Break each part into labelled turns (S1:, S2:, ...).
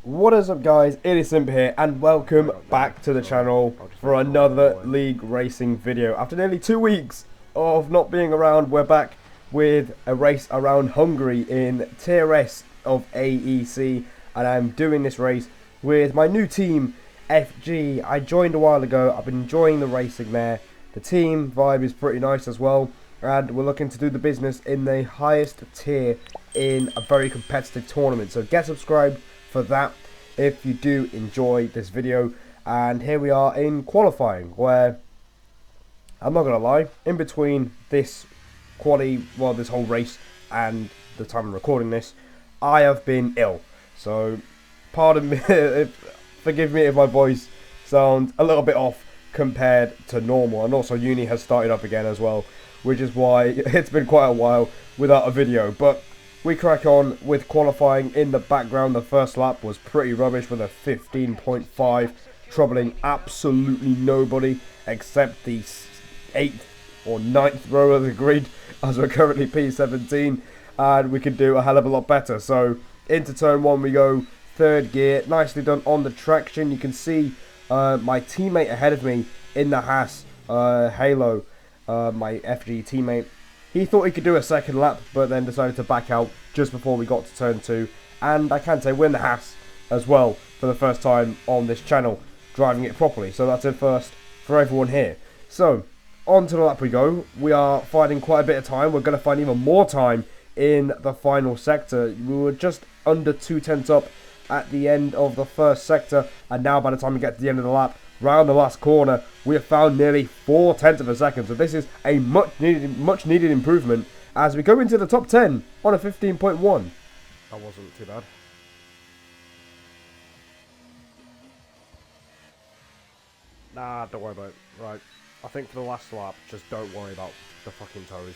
S1: What is up, guys? It is Simp here and welcome back to the channel for another league racing video. After nearly 2 weeks of not being around, we're back with a race around Hungary in Tier S of AEC, and I'm doing this race with my new team FG. I joined a while ago. I've been enjoying the racing there. The team vibe is pretty nice as well, and we're looking to do the business in the highest tier in a very competitive tournament. So get subscribed for that if you do enjoy this video. And here we are in qualifying, where I'm not gonna lie, in between this this whole race and the time I'm recording this, I have been ill. So pardon me, forgive me if my voice sounds a little bit off compared to normal. And also uni has started up again as well, which is why it's been quite a while without a video. But we crack on with qualifying. In the background, the first lap was pretty rubbish with a 15.5, troubling absolutely nobody except the 8th or 9th row of the grid, as we're currently P17, and we could do a hell of a lot better. So into turn 1 we go, third gear, nicely done on the traction. You can see my teammate ahead of me in the Haas, Halo, my FG teammate. He thought he could do a second lap, but then decided to back out just before we got to turn 2. And I can say we're in the Haas as well for the first time on this channel, driving it properly. So that's a first for everyone here. So on to the lap we go. We are finding quite a bit of time. We're going to find even more time in the final sector. We were just under 2/10 up at the end of the first sector, and now by the time we get to the end of the lap, round the last corner, we have found nearly 4/10 of a second. So this is a much needed improvement as we go into the top 10 on a 15.1.
S2: That wasn't too bad. Nah, don't worry about it. Right, I think for the last lap, just don't worry about the fucking toes.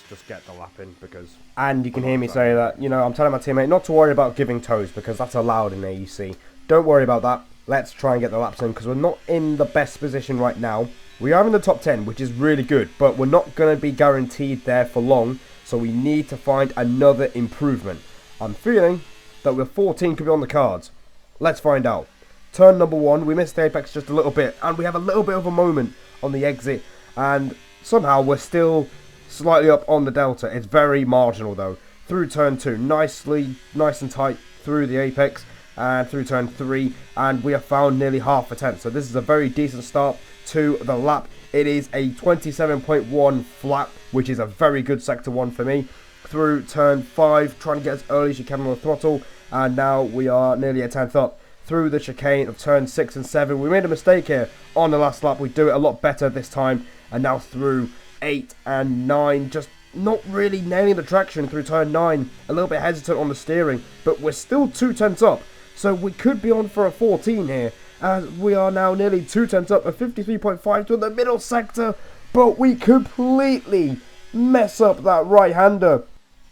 S2: Just get the lap in, because...
S1: And you can hear me say that, you know, I'm telling my teammate not to worry about giving toes, because that's allowed in AEC. Don't worry about that. Let's try and get the laps in, because we're not in the best position right now. We are in the top 10, which is really good, but we're not going to be guaranteed there for long, so we need to find another improvement. I'm feeling that we're 14 could be on the cards. Let's find out. Turn number 1, we missed the apex just a little bit, and we have a little bit of a moment on the exit, and somehow we're still slightly up on the delta. It's very marginal though. Through turn 2, nice and tight through the apex, and through turn 3, and we have found nearly half a tenth. So this is a very decent start to the lap. It is a 27.1 flat, which is a very good sector 1 for me. Through turn 5, trying to get as early as you can on the throttle, and now we are nearly a tenth up. Through the chicane of turn 6 and 7, we made a mistake here on the last lap. We do it a lot better this time, and now through 8 and 9, just not really nailing the traction through turn 9. A little bit hesitant on the steering, but we're still 2/10 up. So we could be on for a 14 here, as we are now nearly 2/10 up, a 53.5 to the middle sector, but we completely mess up that right-hander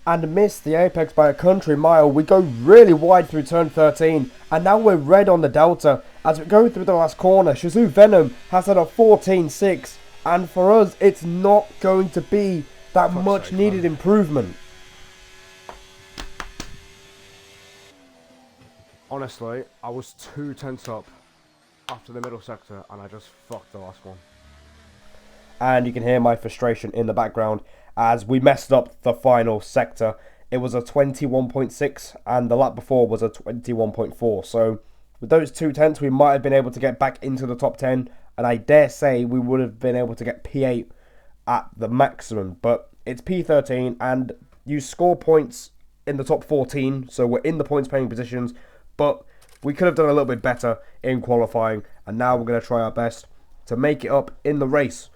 S1: and miss the apex by a country mile. We go really wide through turn 13, and now we're red on the delta as we go through the last corner. Shazoo Venom has had a 14.6, and for us it's not going to be that much needed improvement.
S2: Honestly, I was 2/10 up after the middle sector, and I just fucked the last one.
S1: And you can hear my frustration in the background as we messed up the final sector. It was a 21.6, and the lap before was a 21.4. So with those 2/10, we might have been able to get back into the top 10, and I dare say we would have been able to get P8 at the maximum. But it's P13, and you score points in the top 14, so we're in the points paying positions. But we could have done a little bit better in qualifying, and now we're going to try our best to make it up in the race.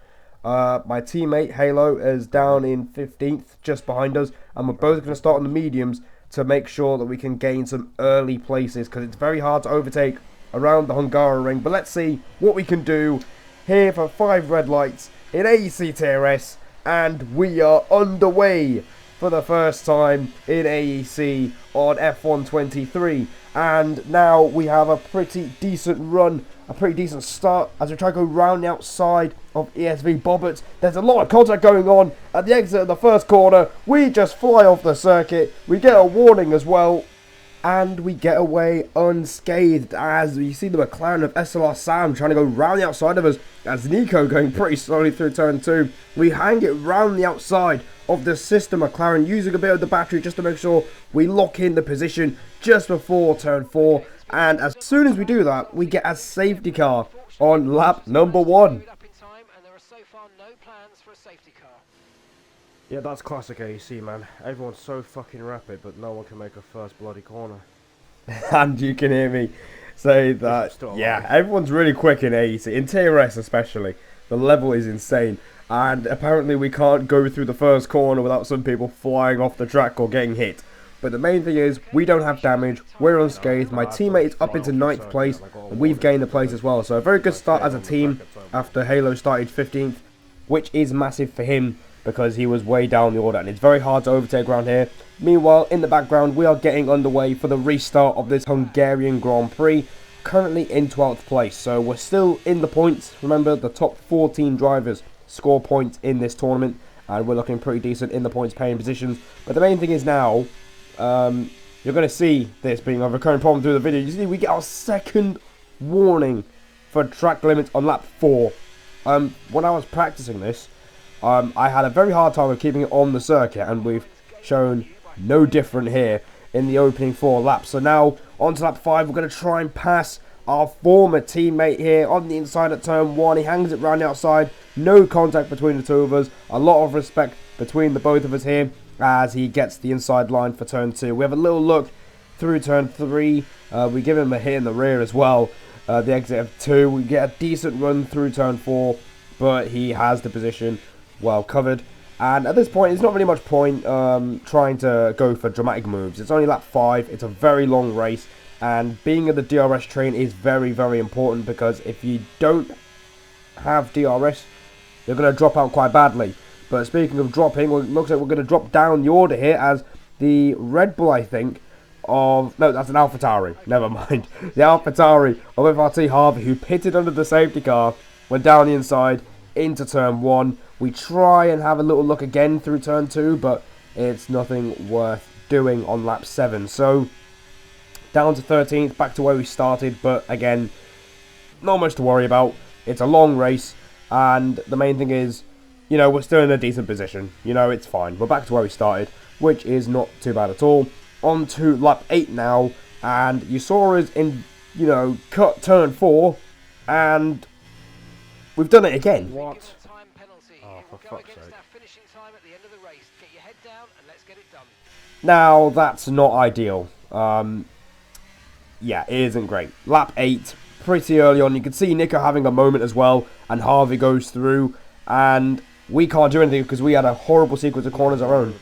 S1: My teammate Halo is down in 15th, just behind us, and we're both going to start on the mediums to make sure that we can gain some early places, because it's very hard to overtake around the Hungara ring. But let's see what we can do here for 5 red lights in AEC Tier S, and we are underway for the first time in AEC on F123. And now we have a pretty decent run, a pretty decent start as we try to go round the outside of ESV Bobbert. There's a lot of contact going on at the exit of the first corner. We just fly off the circuit. We get a warning as well. and we get away unscathed as you see the McLaren of SLR Sam trying to go round the outside of us as Nico going pretty slowly through turn 2. We hang it round the outside of the sister McLaren using a bit of the battery just to make sure we lock in the position just before turn 4, and as soon as we do that we get a safety car on lap number 1.
S2: Yeah, that's classic AEC, man. Everyone's so fucking rapid, but no one can make a first bloody corner.
S1: And you can hear me say that, yeah, everyone's really quick in AEC, in TRS especially. The level is insane. And apparently we can't go through the first corner without some people flying off the track or getting hit. But the main thing is, we don't have damage, we're unscathed, my teammate is up into 9th place, and we've gained a place as well. So a very good start as a team after Halo started 15th, which is massive for him, because he was way down the order and it's very hard to overtake around here. Meanwhile, in the background, we are getting underway for the restart of this Hungarian Grand Prix, currently in 12th place. So we're still in the points. Remember, the top 14 drivers score points in this tournament, and we're looking pretty decent in the points paying positions. But the main thing is now, you're going to see this being a recurring problem through the video. You see, we get our second warning for track limits on lap 4. When I was practicing this, I had a very hard time of keeping it on the circuit, and we've shown no different here in the opening 4 laps. So now on to lap 5, we're going to try and pass our former teammate here on the inside at turn 1. He hangs it round the outside, no contact between the two of us, a lot of respect between the both of us here as he gets the inside line for turn 2. We have a little look through turn 3, we give him a hit in the rear as well, the exit of 2, we get a decent run through turn 4, but he has the position well covered, and at this point it's not really much point trying to go for dramatic moves. It's only lap 5, it's a very long race, and being in the DRS train is very, very important, because if you don't have DRS you're going to drop out quite badly. But speaking of dropping, it looks like we're going to drop down the order here as the Red Bull, I think, of... No, that's an AlphaTauri. Never mind. The AlphaTauri of FRT Harvey, who pitted under the safety car, went down the inside into turn 1. We try and have a little look again through turn 2, but it's nothing worth doing on lap 7. So, down to 13th, back to where we started, but again, not much to worry about. It's a long race, and the main thing is, you know, we're still in a decent position. You know, it's fine. We're back to where we started, which is not too bad at all. On to lap 8 now, and you saw us in, you know, cut turn 4, and we've done it again.
S2: What? Oh, for fuck's sake.
S1: Now, that's not ideal. Yeah, it isn't great. Lap 8, pretty early on. You can see Nico having a moment as well, and Harvey goes through, and we can't do anything because we had a horrible sequence of corners of our own.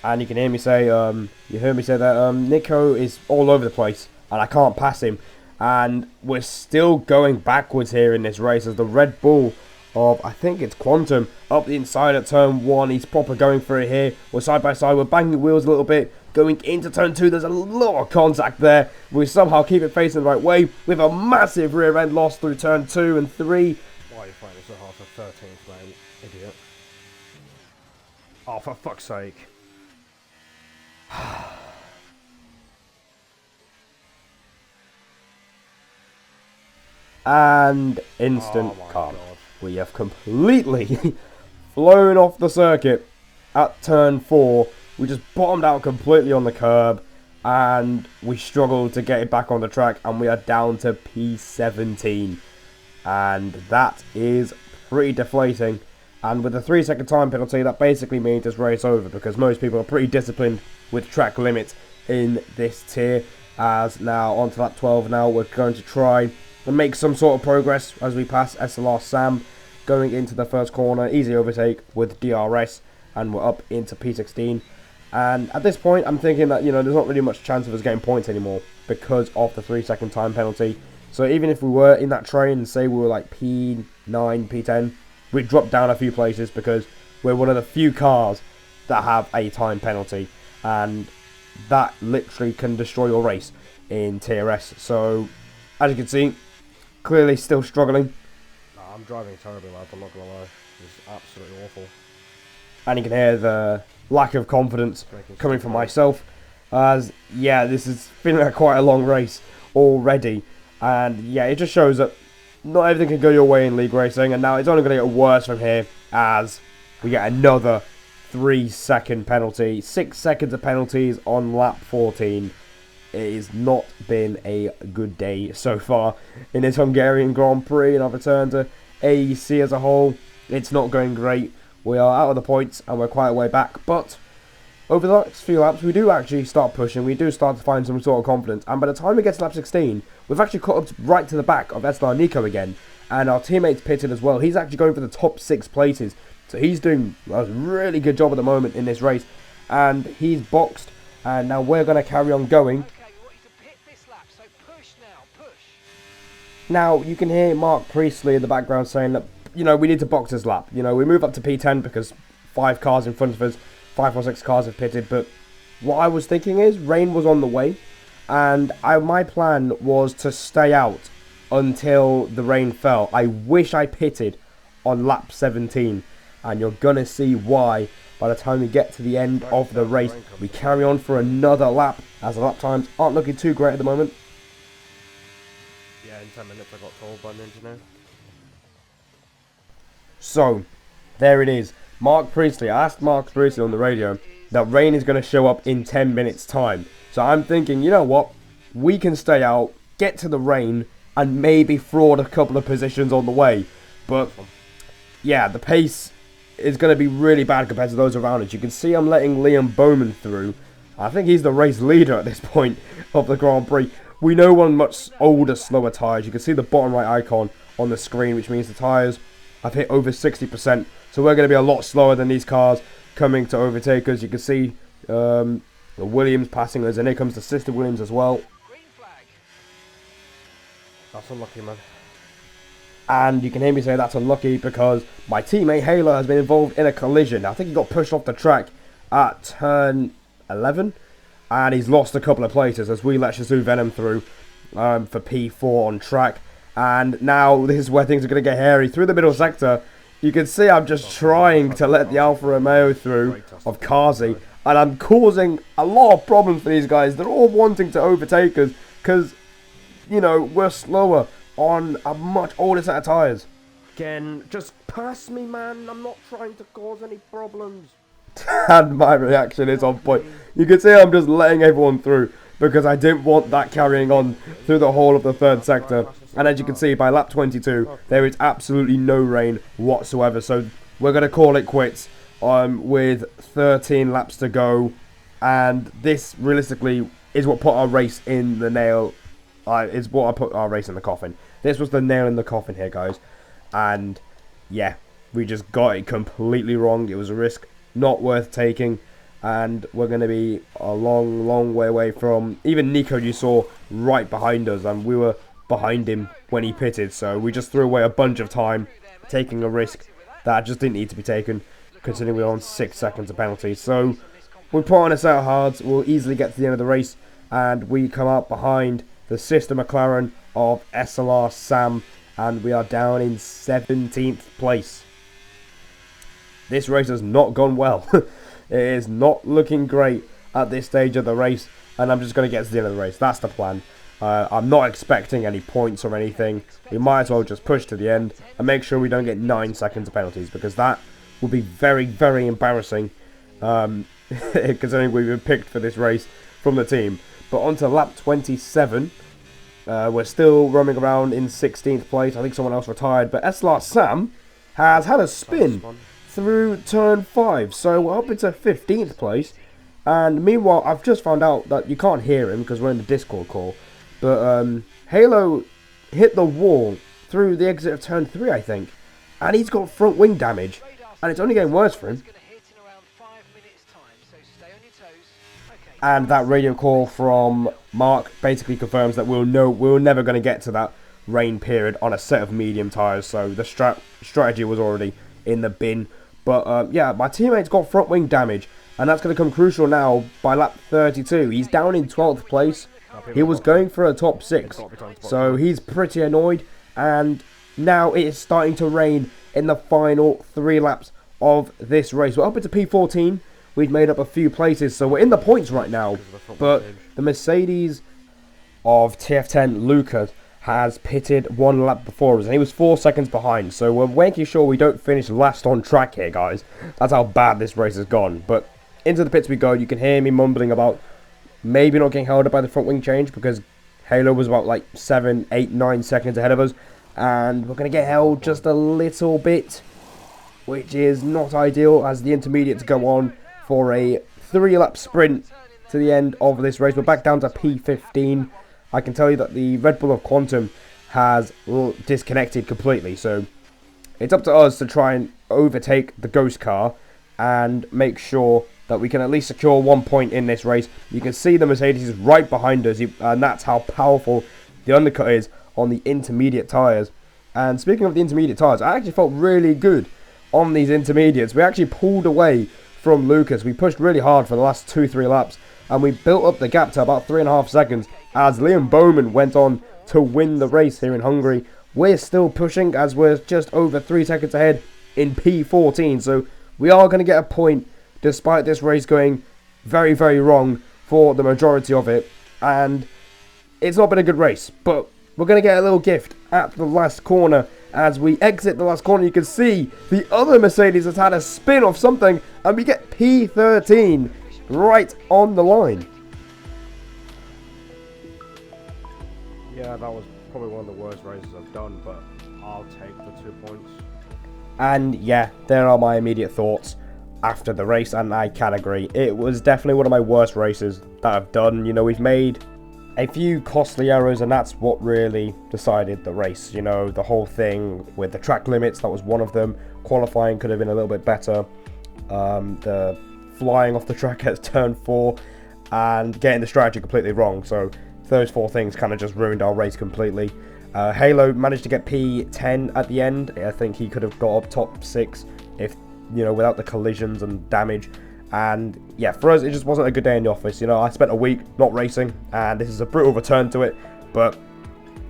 S1: And you can hear me say, you heard me say that Nico is all over the place, and I can't pass him. And we're still going backwards here in this race as the Red Bull of, I think it's Quantum, up the inside at turn 1. He's proper going for it here. We're side by side. We're banging the wheels a little bit. Going into turn 2, there's a lot of contact there. We somehow keep it facing the right way. We have a massive rear end loss through turn 2 and 3.
S2: Why are you fighting so hard for 13th, man? Idiot. Oh, for fuck's sake.
S1: And instant calm. We have completely flown off the circuit at turn 4. We just bottomed out completely on the curb, and we struggled to get it back on the track, and we are down to P17. And that is pretty deflating. And with the 3-second time penalty, that basically means this race over, because most people are pretty disciplined with track limits in this tier. As now onto lap 12 now, we're going to try and make some sort of progress as we pass SLR Sam going into the first corner. Easy overtake with DRS, and we're up into P16. And at this point, I'm thinking that, you know, there's not really much chance of us getting points anymore because of the 3-second time penalty. So even if we were in that train and say we were like P9, P10, we'd drop down a few places because we're one of the few cars that have a time penalty, and that literally can destroy your race in TRS. So as you can see, clearly still struggling.
S2: Nah, I'm driving terribly, lad, I'm not gonna lie. It's absolutely awful.
S1: And you can hear the lack of confidence coming from myself, as yeah, this has been quite a long race already, and yeah, it just shows that not everything can go your way in league racing, and now it's only going to get worse from here as we get another 3-second penalty, 6 seconds of penalties on lap 14. It has not been a good day so far in this Hungarian Grand Prix, and I've returned to AEC as a whole. It's not going great. We are out of the points and we're quite a way back, but over the next few laps we do actually start pushing, we do start to find some sort of confidence, and by the time we get to lap 16 we've actually caught up right to the back of Eslar Nico again, and our teammate's pitted as well. He's actually going for the top 6 places, so he's doing a really good job at the moment in this race, and he's boxed, and now we're going to carry on going. Now you can hear Mark Priestley in the background saying that, you know, we need to box this lap. You know, we move up to P10 because 5 cars in front of us, 5 or 6 cars have pitted. But what I was thinking is rain was on the way, and my plan was to stay out until the rain fell. I wish I pitted on lap 17, and you're gonna see why by the time we get to the end of the race. We carry on for another lap as the lap times aren't looking too great at the moment.
S2: Yeah, in 10 minutes I got told by an engineer.
S1: So, there it is. Mark Priestley, I asked Mark Priestley on the radio that rain is going to show up in 10 minutes time. So I'm thinking, you know what, we can stay out, get to the rain, and maybe fraud a couple of positions on the way. But, yeah, the pace is going to be really bad compared to those around us. You can see I'm letting Liam Bowman through. I think he's the race leader at this point of the Grand Prix. We know we're on much older, slower tyres. You can see the bottom right icon on the screen, which means the tyres have hit over 60%. So we're going to be a lot slower than these cars coming to overtake us. You can see the Williams passing us, and here comes the sister Williams as well.
S2: That's unlucky, man.
S1: And you can hear me say that's unlucky because my teammate Halo has been involved in a collision. I think he got pushed off the track at turn 11, and he's lost a couple of places as we let Shazoo Venom through for P4 on track. And now this is where things are going to get hairy. Through the middle sector, you can see I'm just trying to let the Alfa Romeo through of Kazi, and I'm causing a lot of problems for these guys. They're all wanting to overtake us because, you know, we're slower on a much older set of tyres.
S2: Again, just pass me, man. I'm not trying to cause any problems.
S1: And my reaction is on point. You can see I'm just letting everyone through because I didn't want that carrying on through the whole of the third sector. And as you can see, by lap 22, there is absolutely no rain whatsoever. So we're going to call it quits with 13 laps to go. And this, realistically, is what put our race in the nail. Is what I put our race in the coffin. This was the nail in the coffin here, guys. And, yeah, we just got it completely wrong. It was a risk not worth taking. And we're going to be a long, long way away from... Even Nico, you saw, right behind us. And we were behind him when he pitted, so we just threw away a bunch of time taking a risk that just didn't need to be taken, considering we were on 6 seconds of penalty. So we put on a set of hards, we'll easily get to the end of the race, and we come up behind the sister McLaren of SLR Sam, and we are down in 17th place. This race has not gone well. It is not looking great at this stage of the race, and I'm just going to get to the end of the race. That's the plan. I'm not expecting any points or anything. We might as well just push to the end and make sure we don't get 9 seconds of penalties, because that will be very, very embarrassing, considering we've been picked for this race from the team. But on to lap 27. We're still roaming around in 16th place. I think someone else retired, but SLR Sam has had a spin through turn 5, so we're up into 15th place. And meanwhile, I've just found out that you can't hear him because we're in the Discord call. But Halo hit the wall through the exit of turn 3, I think. And he's got front wing damage. And it's only getting worse for him. And that radio call from Mark basically confirms that we're never going to get to that rain period on a set of medium tyres. So the strategy was already in the bin. But yeah, my teammate's got front wing damage. And that's going to come crucial now by lap 32. He's down in 12th place. He was going for a top 6. So he's pretty annoyed. And now it is starting to rain in the final 3 laps of this race. We're up into P14. we've made up a few places, so we're in the points right now. But the Mercedes of TF10 Lucas has pitted 1 lap before us, and he was 4 seconds behind. So we're making sure we don't finish last on track here, guys. That's how bad this race has gone. But into the pits we go. You can hear me mumbling about maybe not getting held up by the front wing change, because Halo was about like 7, 8, 9 seconds ahead of us, and we're going to get held just a little bit, which is not ideal, as the intermediates go on for a 3-lap sprint to the end of this race. We're back down to P15. I can tell you that the Red Bull of Quantum has disconnected completely, so it's up to us to try and overtake the Ghost car and make sure that we can at least secure 1 point in this race. You can see the Mercedes is right behind us, and that's how powerful the undercut is on the intermediate tyres. And speaking of the intermediate tyres, I actually felt really good on these intermediates. We actually pulled away from Lucas. We pushed really hard for the last 2-3 laps, and we built up the gap to about 3.5 seconds as Liam Bowman went on to win the race here in Hungary. We're still pushing, as we're just over 3 seconds ahead in P14, so we are going to get a point despite this race going very, very wrong for the majority of it. And it's not been a good race, but we're going to get a little gift at the last corner. As we exit the last corner, you can see the other Mercedes has had a spin off something, and we get P13 right on the line.
S2: Yeah, that was probably one of the worst races I've done, but I'll take the 2 points.
S1: And yeah, there are my immediate thoughts after the race, and I can agree. It was definitely one of my worst races that I've done. You know, we've made a few costly errors, and that's what really decided the race. You know, the whole thing with the track limits, that was one of them. Qualifying could have been a little bit better. The flying off the track at turn 4 and getting the strategy completely wrong. So those 4 things kind of just ruined our race completely. Halo managed to get P10 at the end. I think he could have got up top 6 if, you know, without the collisions and damage. And yeah, for us, it just wasn't a good day in the office. You know, I spent a week not racing, and this is a brutal return to it, but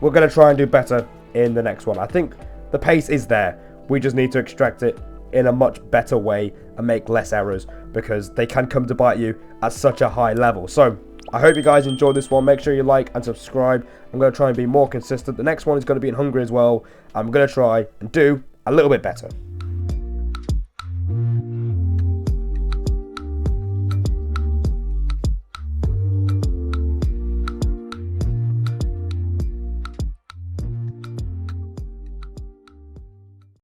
S1: we're going to try and do better in the next one. I think the pace is there. We just need to extract it in a much better way and make less errors, because they can come to bite you at such a high level. So I hope you guys enjoyed this one. Make sure you like and subscribe. I'm going to try and be more consistent. The next one is going to be in Hungary as well. I'm going to try and do a little bit better.